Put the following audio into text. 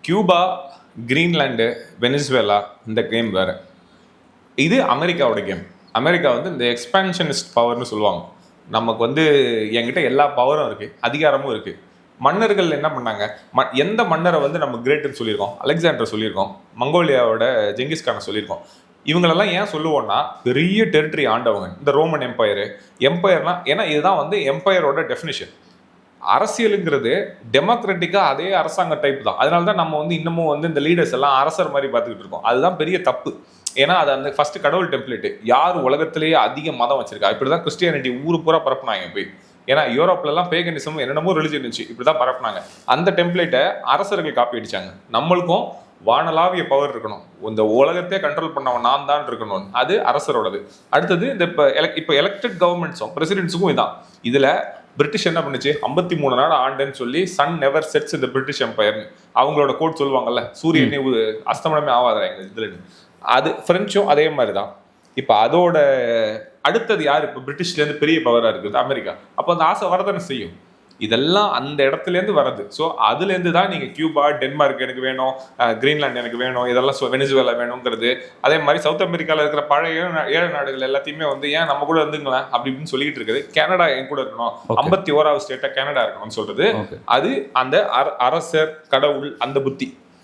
Cuba, Greenland, Venezuela இந்த game வேறு. இது அமெரிக்காவோட கேம். அமெரிக்கா வந்து இந்த எக்ஸ்பான்ஷனிஸ்ட் பவர்னு சொல்லுவாங்க. நமக்கு வந்து என்கிட்ட எல்லா பவரும் இருக்குது, அதிகாரமும் இருக்குது. மன்னர்கள் என்ன பண்ணாங்க, எந்த மன்னரை வந்து நம்ம கிரேட்டுன்னு சொல்லியிருக்கோம்? அலெக்சாண்டர் சொல்லியிருக்கோம், மங்கோலியாவோட ஜெங்கிஸ்கானை சொல்லியிருக்கோம். இவங்களெல்லாம் ஏன் சொல்லுவோம்னா பெரிய டெரிட்டரி ஆண்டவங்க. இந்த ரோமன் எம்பையர்னா ஏன்னா இதுதான் வந்து எம்பையரோட டெஃபினிஷன். அரசியலுங்கிறது டெமோக்ராட்டிக்காக அதே அரசாங்க டைப் தான். அதனால தான் நம்ம வந்து இன்னமும் வந்து இந்த லீடர்ஸ் எல்லாம் அரசர் மாதிரி பார்த்துக்கிட்டு இருக்கோம். அதுதான் பெரிய தப்பு. ஏன்னா அது அந்த ஃபர்ஸ்ட் கடவுள் டெம்ப்ளேட். யார் உலகத்திலேயே அதிக மதம் வச்சிருக்கா? இப்படிதான் கிறிஸ்டியானிட்டி ஊர் பூரா பரப்புனாங்க போய். ஏன்னா யூரோப்லலாம் பேகனிசம் என்னென்னமோ ரிலிஜன் இருந்துச்சு, இப்படிதான் பரப்புனாங்க. அந்த டெம்ப்ளேட்டை அரசர்கள் காப்பி அடிச்சாங்க. நம்மளுக்கும் வானலாவிய பவர் இருக்கணும், இந்த உலகத்தையே கண்ட்ரோல் பண்ணவன் நான் தான் இருக்கணும், அது அரசரோடது. அடுத்தது இந்த இப்போ எலெக்டட் கவர்மெண்ட்ஸும் பிரசிடென்ட்ஸுக்கும் இதான். இதுல பிரிட்டிஷ் என்ன பண்ணுச்சு, 53 நாள் ஆண்டுன்னு சொல்லி சன் நெவர் செட்ஸ் இந்த பிரிட்டிஷ் எம்பையர்னு அவங்களோட கோட் சொல்லுவாங்கல்ல, சூரியனே அஸ்தமனமே ஆகாதா எங்க இதுல. அது பிரெஞ்சும் அதே மாதிரி தான். இப்போ அதோட அடுத்தது யார்? இப்போ பிரிட்டிஷ்லேருந்து பெரிய பவராக இருக்குது அமெரிக்கா. அப்போ அந்த ஆசை வரதானே செய்யும். இதெல்லாம் அந்த இடத்துலேருந்து வர்றது. ஸோ அதுலேருந்து தான் நீங்கள் கியூபா, டென்மார்க் எனக்கு வேணும், கிரீன்லாண்ட் எனக்கு வேணும், இதெல்லாம் வெனிசுவேலா வேணுங்கிறது. அதே மாதிரி சவுத் அமெரிக்காவில் இருக்கிற பழைய ஏழை நாடுகள் எல்லாத்தையுமே வந்து ஏன் நம்ம கூட இருந்துங்களேன் அப்படி இப்படின்னு சொல்லிட்டு இருக்குது. கனடா என் கூட இருக்கணும், 51வது ஸ்டேட்டாக கனடா இருக்கணும்னு சொல்றது. அது அந்த அரசர் கடவுள் அந்த புத்தி.